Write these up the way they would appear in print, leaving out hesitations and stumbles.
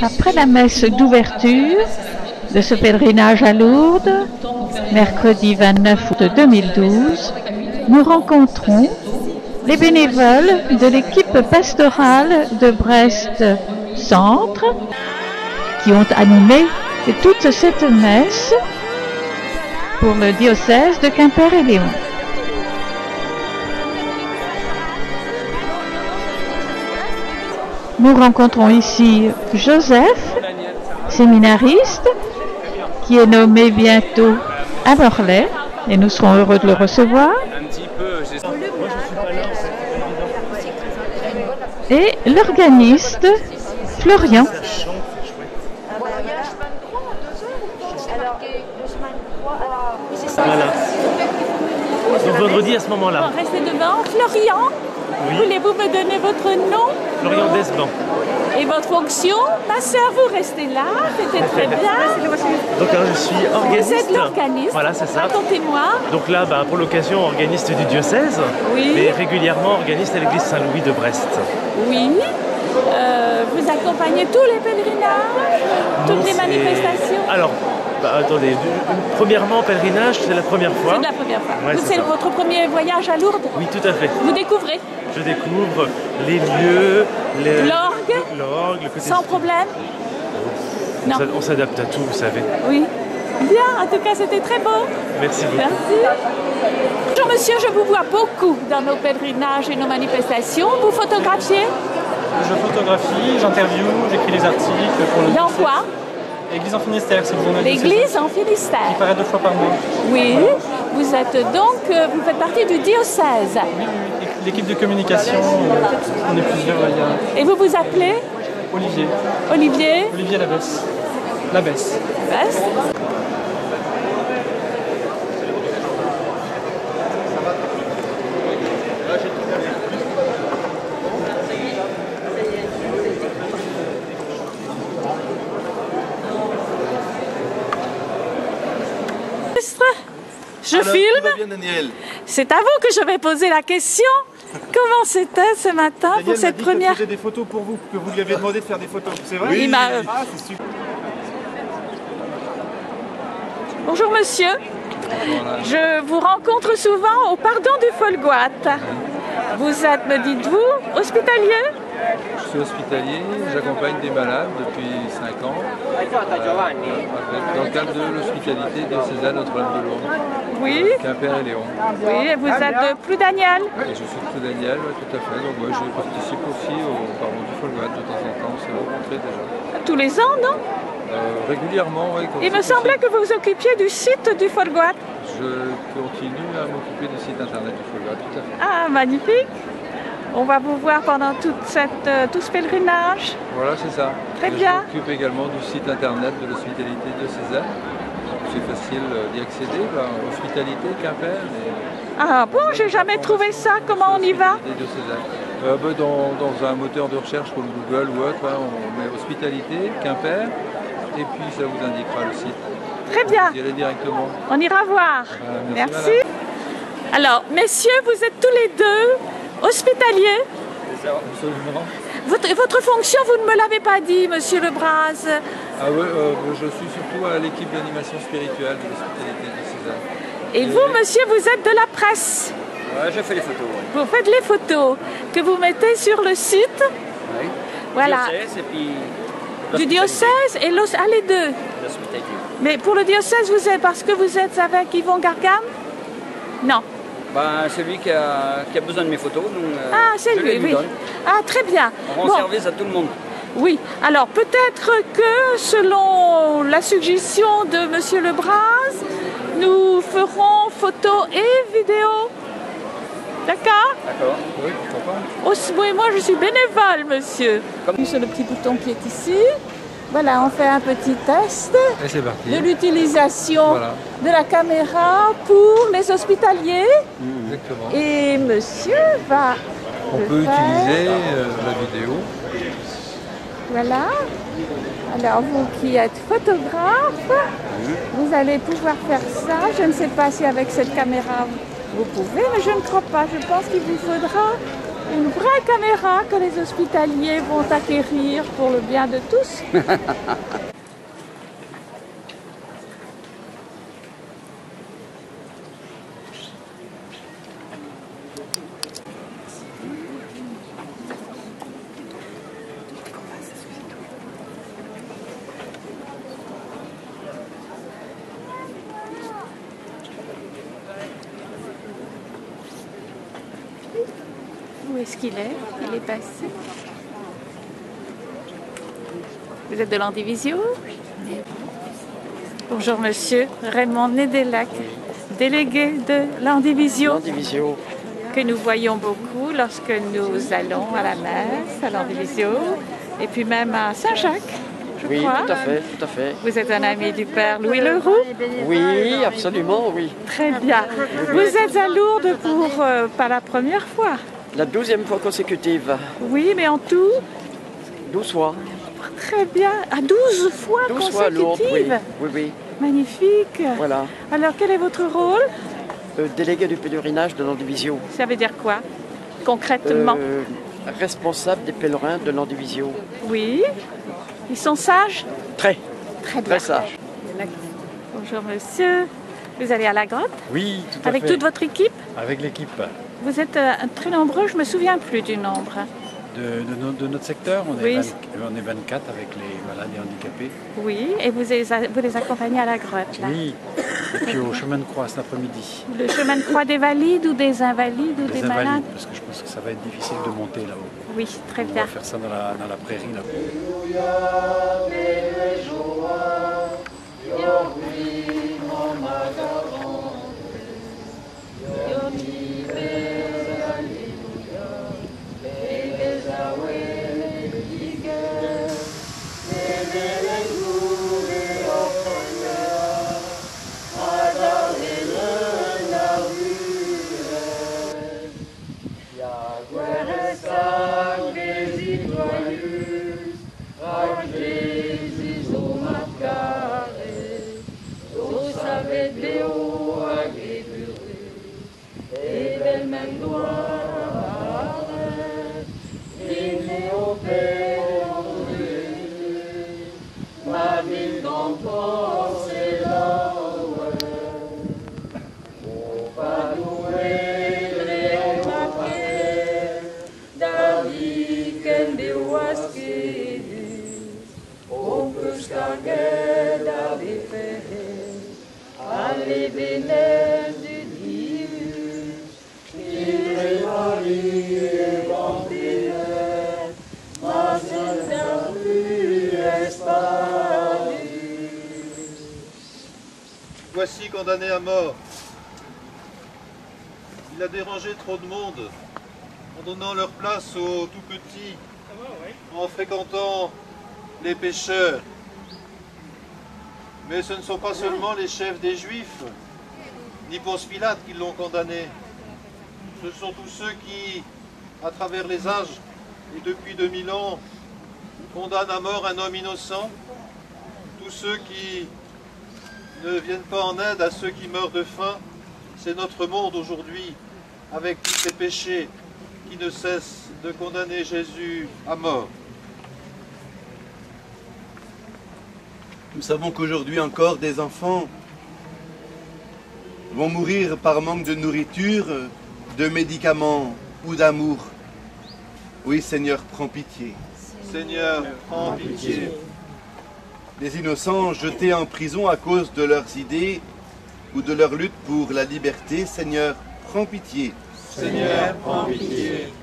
Après la messe d'ouverture de ce pèlerinage à Lourdes, mercredi 29 août 2012, nous rencontrons les bénévoles de l'équipe pastorale de Brest Centre qui ont animé toute cette messe pour le diocèse de Quimper-et-Léon. Nous rencontrons ici Joseph, séminariste, qui est nommé bientôt à Morlaix, et nous serons heureux de le recevoir. Et l'organiste Florian. Voilà. Donc vendredi à ce moment-là. Restez devant. Florian, Oui. voulez-vous me donner votre nom? Florian Desban. Et votre fonction? Ma sœur, vous restez là, c'était très bien. Donc alors, je suis organiste. Vous êtes l'organiste. Voilà, c'est ça. Racontez-moi. Donc là, pour l'occasion, organiste du diocèse, Oui. mais régulièrement organiste à l'église Saint-Louis de Brest. Oui. Vous accompagnez tous les pèlerinages, toutes les manifestations? Alors, attendez, premièrement, pèlerinage, c'est la première fois. C'est la première fois. Ouais, C'est ça. votre premier voyage à Lourdes? Oui, tout à fait. Vous découvrez? Je découvre les lieux, l'orgue, le côté sans problème? Non. On s'adapte à tout, vous savez. Oui. Bien, en tout cas, c'était très beau. Merci beaucoup. Merci. Bonjour monsieur, je vous vois beaucoup dans nos pèlerinages et nos manifestations. Vous photographiez? Je photographie, j'interviewe, j'écris des articles pour le Dans quoi? Église en Finistère, c'est le journal du L'église en diocèse. Finistère. Il paraît 2 fois par mois. Oui. Vous êtes donc, vous faites partie du diocèse. Oui. L'équipe de communication, on est plusieurs. Il y a Et vous vous appelez? Olivier. Olivier Labesse. Labesse. Best. Je filme. C'est à vous que je vais poser la question. Comment c'était ce matin pour cette première? Il faisait des photos pour vous, que vous lui avez demandé de faire des photos, c'est vrai? Oui. Ah, c'est super. Bonjour monsieur. Je vous rencontre souvent au Pardon du Folgoat. Vous êtes, me dites-vous, hospitalier? Je suis hospitalier, j'accompagne des malades depuis 5 ans dans le cadre de l'hospitalité diocésaine Notre-Dame de Lourdes, Oui. Quimper-et-Léon. Oui, et vous êtes de Ploudaniel? Et je suis de Daniel, tout à fait. Donc moi je participe aussi au Pardon du Folgoat de temps en temps, on s'est rencontrés déjà. Tous les ans, non? Régulièrement, oui. Il me semblait que vous vous occupiez du site du Folgoat. Je continue à m'occuper du site internet du Folgoat, tout à fait. Ah, magnifique. On va vous voir pendant tout ce pèlerinage. Voilà, c'est ça. Très Et bien. Je m'occupe également du site internet de l'hospitalité diocésaine. C'est facile d'y accéder, hospitalité, Quimper. Ah bon, j'ai jamais trouvé ça. Comment on y va? Dans un moteur de recherche comme Google ou autre, on met hospitalité, Quimper, et puis ça vous indiquera le site. Très bien. Vous y allez directement. On ira voir. Merci. Alors, messieurs, vous êtes tous les deux hospitaliers. Votre fonction, vous ne me l'avez pas dit, monsieur Lebras. Ah oui, je suis surtout à l'équipe d'animation spirituelle de l'hospitalité diocésaine. Et vous, monsieur, vous êtes de la presse. Ouais, je fais les photos. Ouais. Vous faites les photos que vous mettez sur le site. Oui. Voilà. Diocèse et puis Du diocèse et les deux. l'hospitalité. Mais pour le diocèse, vous êtes parce que vous êtes avec Yvon Gargam? Non. C'est lui qui a besoin de mes photos. Donc, Ah, c'est je les lui, oui. donne. Ah, très bien. On rend service à tout le monde. Oui, alors peut-être que selon la suggestion de monsieur Lebras, nous ferons photos et vidéos. D'accord? D'accord. Oui, pourquoi pas. Oui, moi je suis bénévole, monsieur. Sur le petit bouton qui est ici. Voilà, on fait un petit test Et c'est parti. de l'utilisation Voilà. de la caméra pour les hospitaliers. Exactement. Et monsieur va On le peut faire. utiliser la vidéo. Voilà. Alors vous qui êtes photographe, vous allez pouvoir faire ça. Je ne sais pas si avec cette caméra vous pouvez, mais je ne crois pas. Je pense qu'il vous faudra une vraie caméra que les hospitaliers vont acquérir pour le bien de tous. Où est-ce qu'il est? Il est passé. Vous êtes de l'Andivisio? Bonjour monsieur, Raymond Nédélac, délégué de l'Andivisio, que nous voyons beaucoup lorsque nous allons à la messe, à l'Andivisio, et puis même à Saint-Jacques, je crois. Oui, tout à fait, tout à fait. Vous êtes un ami du Père Louis Leroux? Oui, absolument, oui. Très bien. Vous êtes à Lourdes pour pas la première fois? La 12e fois consécutive. Oui, mais en tout? 12 fois. Très bien. À 12 fois 12 consécutives? fois Lourdes, oui. Oui, oui. Magnifique. Voilà. Alors, quel est votre rôle? Délégué du pèlerinage de l'Andivisio. Ça veut dire quoi, concrètement? Responsable des pèlerins de l'Andivisio. Oui. Ils sont sages? Très. Très bien. Très sage. Bonjour monsieur. Vous allez à la grotte? Oui, tout à fait. Avec toute votre équipe? Avec l'équipe. Vous êtes très nombreux, je ne me souviens plus du nombre. De notre secteur, on Oui. est 24 avec les malades et handicapés. Oui, et vous les accompagnez à la grotte, là? Oui, et puis au chemin de croix cet après-midi. Le chemin de croix des valides ou des invalides ou des Les invalides, malades? parce que je pense que ça va être difficile de monter là-haut. Oui, très On bien. va faire ça dans la prairie là. Voici condamné à mort. Il a dérangé trop de monde en donnant leur place aux tout petits, en fréquentant les pécheurs. Mais ce ne sont pas seulement les chefs des Juifs, ni Ponce Pilate qui l'ont condamné. Ce sont tous ceux qui, à travers les âges et depuis 2000 ans, condamnent à mort un homme innocent. Tous ceux qui ne viennent pas en aide à ceux qui meurent de faim. C'est notre monde aujourd'hui, avec tous ces péchés qui ne cessent de condamner Jésus à mort. Nous savons qu'aujourd'hui encore des enfants vont mourir par manque de nourriture, de médicaments ou d'amour. Oui, Seigneur, prends pitié. Seigneur, prends pitié. Des innocents jetés en prison à cause de leurs idées ou de leur lutte pour la liberté, Seigneur, prends pitié. Seigneur, prends pitié.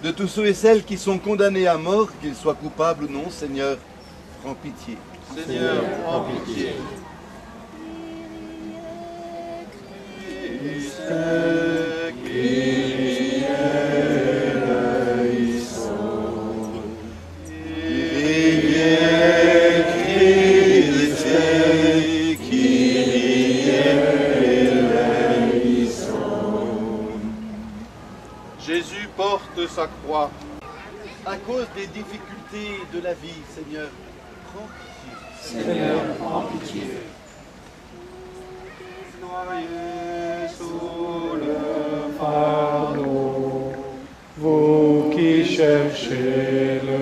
De tous ceux et celles qui sont condamnés à mort, qu'ils soient coupables ou non, Seigneur, prends pitié. Seigneur, prends pitié. Jésus porte sa croix. À cause des difficultés de la vie, Seigneur, prends pitié. Seigneur, prends pitié. Noyés sous le fardeau, vous chez le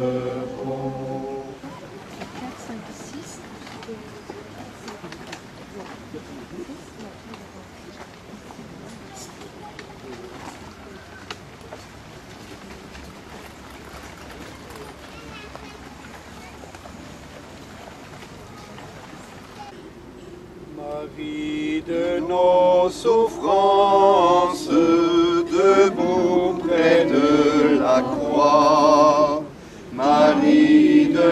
repos. Marie de nos souffrances, debout près de la croix. Marie de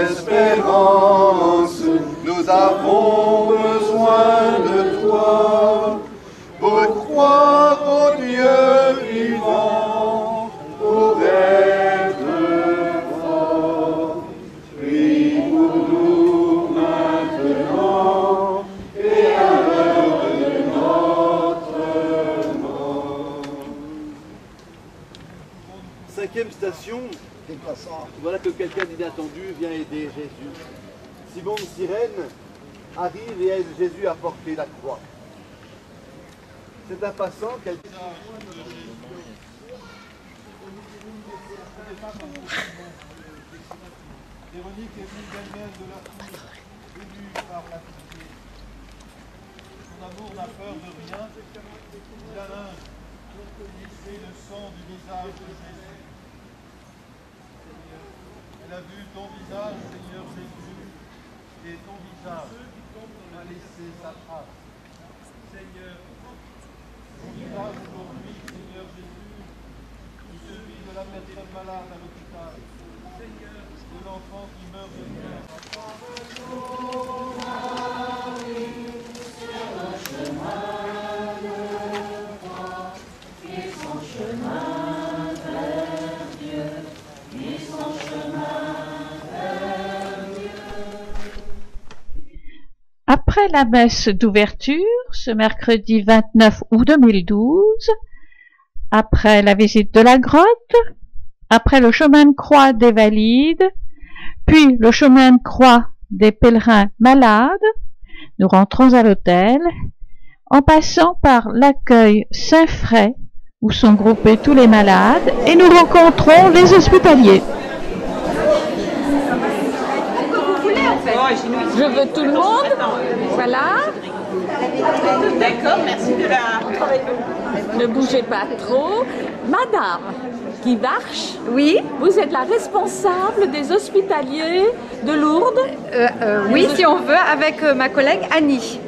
l'espérance, nous avons besoin de toi pour croire au Dieu vivant, pour être fort. Prie pour nous maintenant et à l'heure de notre mort. Cinquième station, voilà que quelqu'un d'inattendu vient aider Jésus. Simon de Cyrène arrive et aide Jésus à porter la croix. C'est un passant qu'elle... Véronique est une belle-mère de leur fille, venue par la pitié. Son amour n'a peur de rien, il a l'un qui fait le sang du visage de Jésus. Elle a vu ton visage, Seigneur Jésus, et ton visage a laissé sa trace. Seigneur, ton visage aujourd'hui, Seigneur Jésus, ou celui de la personne malade à l'hôpital. Seigneur, de l'enfant qui meurt de faim. Sur le chemin de croix, et son chemin vers Dieu, et son chemin vers Dieu. Après la messe d'ouverture, ce mercredi 29 août 2012, après la visite de la grotte, après le chemin de croix des valides, puis le chemin de croix des pèlerins malades, nous rentrons à l'hôtel, en passant par l'accueil Saint-Fray, où sont groupés tous les malades, et nous rencontrons les hospitaliers. Je veux tout le monde. Voilà. D'accord, merci de la... Ne bougez pas trop. Madame Guy Varche, oui, vous êtes la responsable des hospitaliers de Lourdes. Oui, si on veut, avec ma collègue Annie.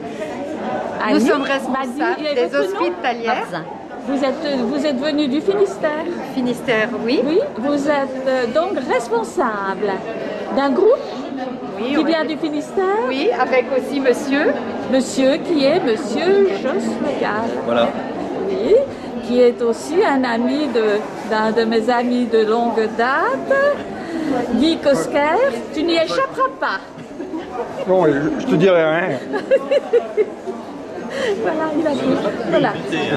Annie, nous sommes responsables des hospitalières. Vous êtes venu du Finistère. Finistère, oui. Oui, vous êtes donc responsable d'un groupe qui vient du Finistère. Oui, avec aussi monsieur. Monsieur qui est monsieur Jos Legal. Voilà. Oui, qui est aussi un ami d'un de mes amis de longue date, Guy Kosker. Tu n'y échapperas pas. Bon, je te dirai rien. Voilà, il a dit. Voilà.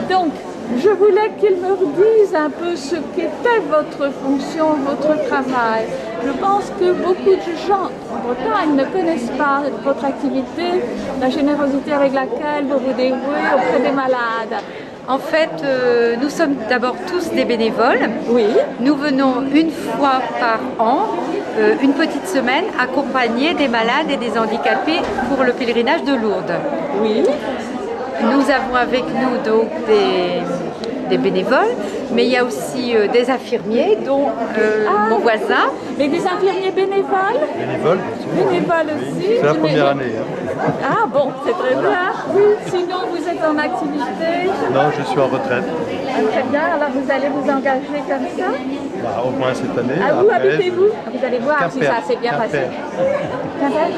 Donc, je voulais qu'il me redise un peu ce qu'était votre fonction, votre travail. Je pense que beaucoup de gens en Bretagne ne connaissent pas votre activité, la générosité avec laquelle vous vous dévouez auprès des malades. En fait, nous sommes d'abord tous des bénévoles. Oui. Nous venons une fois par an, une petite semaine, accompagner des malades et des handicapés pour le pèlerinage de Lourdes. Oui. Nous avons avec nous donc des bénévoles, mais il y a aussi des infirmiers, dont mon voisin. Mais des infirmiers bénévoles? Bénévoles? Bénévoles aussi. C'est la première année. Hein. Ah bon, c'est très bien. Oui. Sinon, vous êtes en activité? Non, je suis en retraite. Très bien, alors vous allez vous engager comme ça? Bah, au moins cette année. Ah, où habitez-vous? Vous allez voir si ça s'est bien passé. Quimper,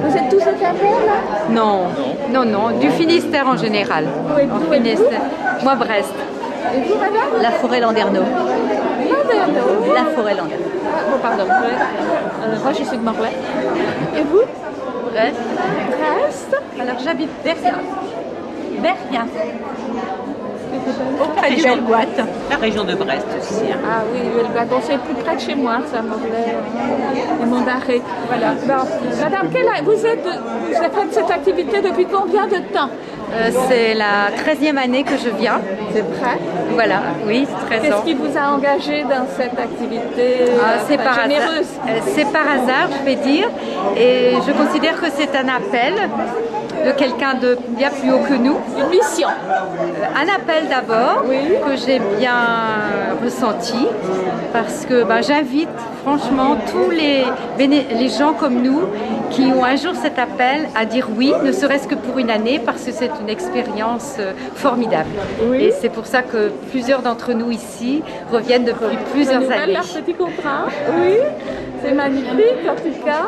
vous êtes tous au Quimper là? Non, non, non, du Finistère en général. En Finistère. Moi, Brest. Et vous, madame? La forêt Landerneau. Landerneau. La forêt Landerneau. Oh, pardon. Moi, je suis de Morlaix. Et vous? Brest. Brest. Alors, j'habite Berrien. Berrien. Auprès du Bellegoite. La région de Brest aussi. Hein. Ah oui, Bellegoite. Bon, c'est plus près de chez moi, ça, Morlaix. Et Montbarré. Voilà. Bon. Madame, vous faites cette activité depuis combien de temps? C'est la 13e année que je viens. C'est vrai? Voilà, oui, 13 ans. Qu'est-ce qui vous a engagé dans cette activité C'est par généreuse? C'est par hasard, je vais dire. Et je considère que c'est un appel de quelqu'un de bien plus haut que nous. Une mission. Un appel d'abord, que j'ai bien ressenti, parce que j'invite franchement tous les gens comme nous qui ont un jour cet appel à dire oui, ne serait-ce que pour une année, parce que c'est une expérience formidable. Oui. Et c'est pour ça que plusieurs d'entre nous ici reviennent depuis plusieurs années. Leur petit contrat, oui, c'est magnifique en tout cas.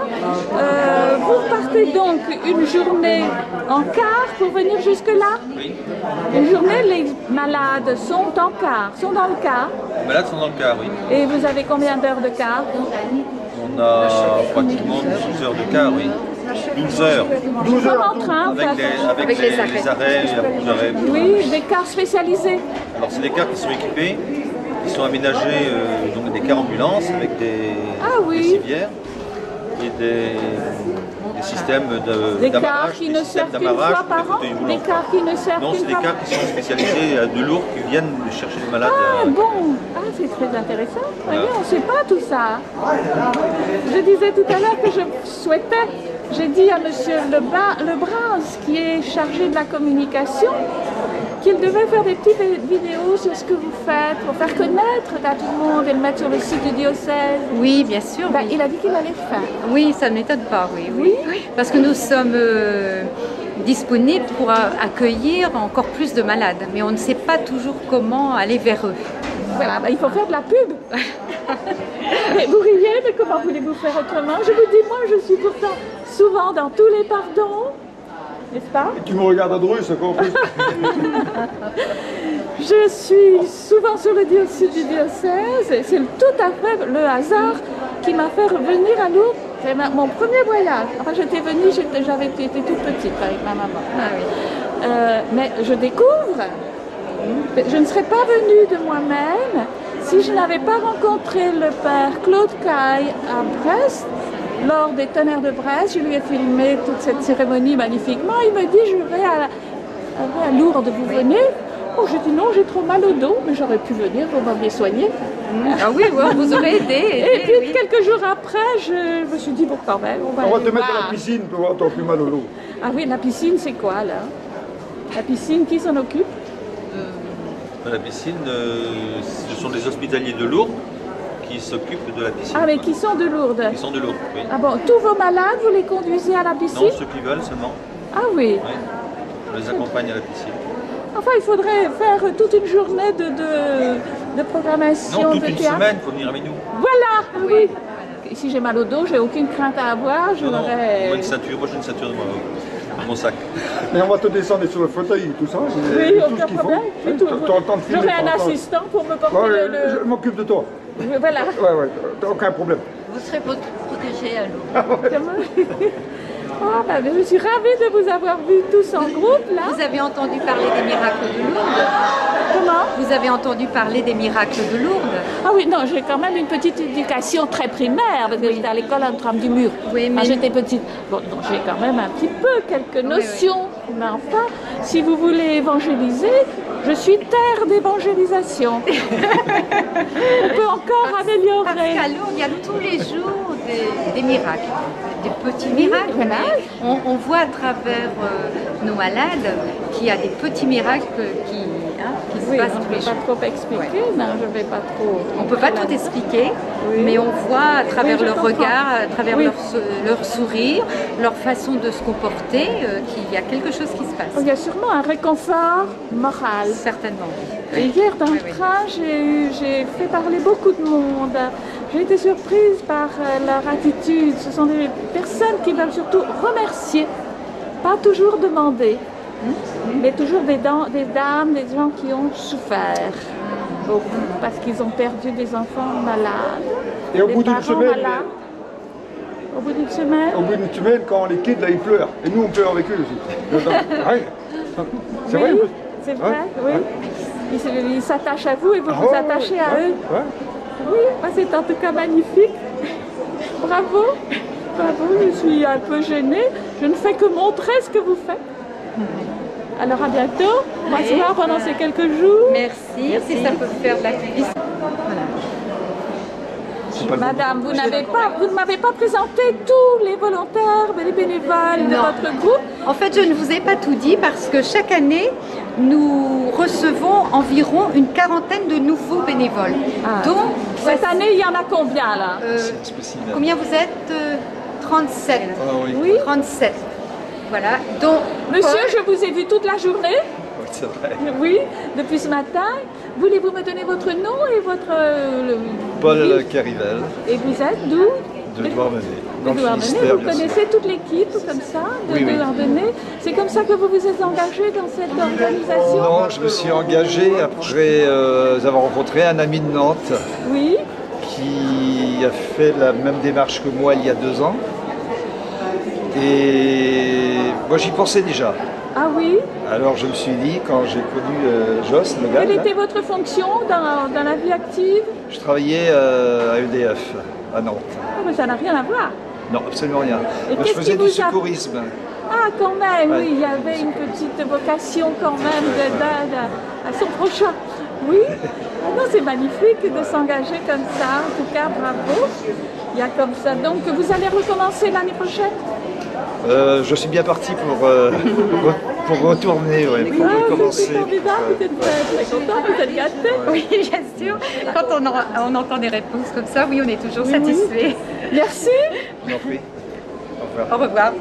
Vous partez donc une journée en car pour venir jusque-là? Oui. Une journée, les malades sont en car, sont dans le car? Les malades sont dans le car, oui. Et vous avez combien d'heures de car? On a pratiquement 12 heures de car, oui. 12 heures. 12 heures en train, avec les arrêts, oui, des cars spécialisés. Alors c'est des cars qui sont équipés, qui sont aménagés, donc des cars ambulances avec des civières et des systèmes d'amarrage. Qui ne servent qu'une fois par an? Des cars qui ne servent Non, c'est des cars qui sont spécialisés de lourds qui viennent chercher les malades. Ah bon, c'est très intéressant. Voyez, on ne sait pas tout ça. Je disais tout à l'heure que je souhaitais, j'ai dit à monsieur Lebrun, qui est chargé de la communication, qu'il devait faire des petites vidéos sur ce que vous faites pour faire connaître à tout le monde et le mettre sur le site du diocèse. Oui, bien sûr. Oui. Il a dit qu'il allait le faire. Oui, ça ne m'étonne pas, oui. Parce que nous sommes disponibles pour accueillir encore plus de malades, mais on ne sait pas toujours comment aller vers eux. Voilà, il faut faire de la pub. Mais vous riez, mais comment voulez-vous faire autrement? Je vous dis, moi, je suis pourtant souvent dans tous les pardons. N'est-ce pas? Et tu me regardes à Drus, encore plus. Je suis souvent sur le site du diocèse et c'est tout à fait le hasard qui m'a fait revenir à Lourdes. C'est mon premier voyage. Enfin, j'étais venue, j'avais été toute petite avec ma maman. Ah, oui. Mais je découvre. Je ne serais pas venue de moi-même si je n'avais pas rencontré le père Claude Caille à Brest. Lors des tonnerres de Brest, je lui ai filmé toute cette cérémonie magnifiquement. Il me dit, je vais à Lourdes, vous venez? Oh, j'ai dit non, j'ai trop mal au dos, mais j'aurais pu venir, vous m'auriez soigné. Ah oui, vous aurez aidé. Et puis quelques jours après, je me suis dit, bon, quand même, on va te mettre à la piscine pour avoir ton plus mal au dos. Ah oui, la piscine, c'est quoi là? La piscine, qui s'en occupe? La piscine, ce sont des hospitaliers de Lourdes qui s'occupent de la piscine. Ah, mais qui sont de Lourdes? Qui sont de Lourdes, oui. Ah bon, tous vos malades, vous les conduisez à la piscine? Non, ceux qui veulent seulement. Ah oui? Oui, on les accompagne à la piscine. Enfin, il faudrait faire toute une journée de programmation. Non, toute une semaine, il faut venir avec nous. Voilà, oui. Si j'ai mal au dos, j'ai aucune crainte à avoir. Non, une ceinture, moi j'ai une ceinture dans mon sac. Mais on va te descendre sur le fauteuil, tout ça. Oui, aucun problème. J'aurai un assistant pour me porter Je m'occupe de toi. Voilà. Ouais, aucun problème. Vous serez protégé à l'eau. Je suis ravie de vous avoir vus tous en groupe là. Vous avez entendu parler des miracles de Lourdes? Comment? Vous avez entendu parler des miracles de Lourdes? Ah oui, non, j'ai quand même une petite éducation très primaire, parce que j'étais à l'école à Notre-Dame-du-Mur. Oui, mais... j'étais petite. Bon, donc j'ai quand même un petit peu quelques notions. Oui. Mais enfin, si vous voulez évangéliser, je suis terre d'évangélisation. On peut encore améliorer. Parce qu'à Lourdes, il y a tous les jours des miracles, des petits miracles. Voilà. On voit à travers nos malades qu'il y a des petits miracles qui se passent tous les jours. On ne peut pas trop expliquer, non, je ne vais pas trop... On ne peut pas tout expliquer, mais on voit à travers leur regard, à travers leur sourire, leur façon de se comporter, qu'il y a quelque chose qui se passe. Il y a sûrement un réconfort moral. Certainement. Et hier, dans le train, j'ai fait parler beaucoup de monde. J'ai été surprise par leur attitude. Ce sont des personnes qui veulent surtout remercier, pas toujours demander, mais toujours des dames, des gens qui ont souffert beaucoup, parce qu'ils ont perdu des enfants malades. Et au bout d'une semaine, au bout d'une semaine, quand on les quitte, là, ils pleurent. Et nous, on pleure avec eux aussi. C'est vrai? C'est vrai, oui. Ils s'attachent à vous et vous vous attachez à eux. Oui, c'est en tout cas magnifique. Bravo, bravo, je suis un peu gênée. Je ne fais que montrer ce que vous faites. Alors à bientôt. On va se Oui. voir pendant ces quelques jours. Merci, si ça peut faire de la publicité. Madame, vous ne m'avez pas présenté tous les volontaires, les bénévoles de votre groupe. En fait, je ne vous ai pas tout dit parce que chaque année, nous recevons environ une quarantaine de nouveaux bénévoles. Donc, cette année, il y en a combien là? Combien vous êtes 37. Oui. 37. Voilà. Donc, Monsieur, je vous ai vu toute la journée. Oui, c'est vrai. Oui, depuis ce matin. Voulez-vous me donner votre nom et votre... Paul Carivel, Et vous êtes d'où? de Douarnenez. Dans De le Douarnenez. Finistère, Vous bien sûr. connaissez toute l'équipe comme ça de Oui, oui. Douarnenez. C'est comme ça que vous vous êtes engagé dans cette organisation? Non, je me suis engagé après avoir rencontré un ami de Nantes Oui. qui a fait la même démarche que moi il y a 2 ans. Et moi j'y pensais déjà. Ah oui? Alors je me suis dit, quand j'ai connu Joss, le gars, Quelle là, était votre fonction dans la vie active? je travaillais à EDF, à Nantes. Ah, mais ça n'a rien à voir. Non, absolument rien. Et Moi, je qu'est-ce faisais qui du vous a- secourisme. Ah, quand même, Ouais. oui, il y avait une petite vocation quand même d'aide à son prochain. Oui, ah non, c'est magnifique de s'engager comme ça. En tout cas, bravo. Il y a comme ça. Donc, vous allez recommencer l'année prochaine? Je suis bien parti pour retourner, ouais, pour recommencer. C'est formidable, vous êtes très content, vous êtes gâté. oui, bien sûr. Quand on entend des réponses comme ça, oui, on est toujours satisfait. Merci. Je vous en prie. Au revoir. Au revoir.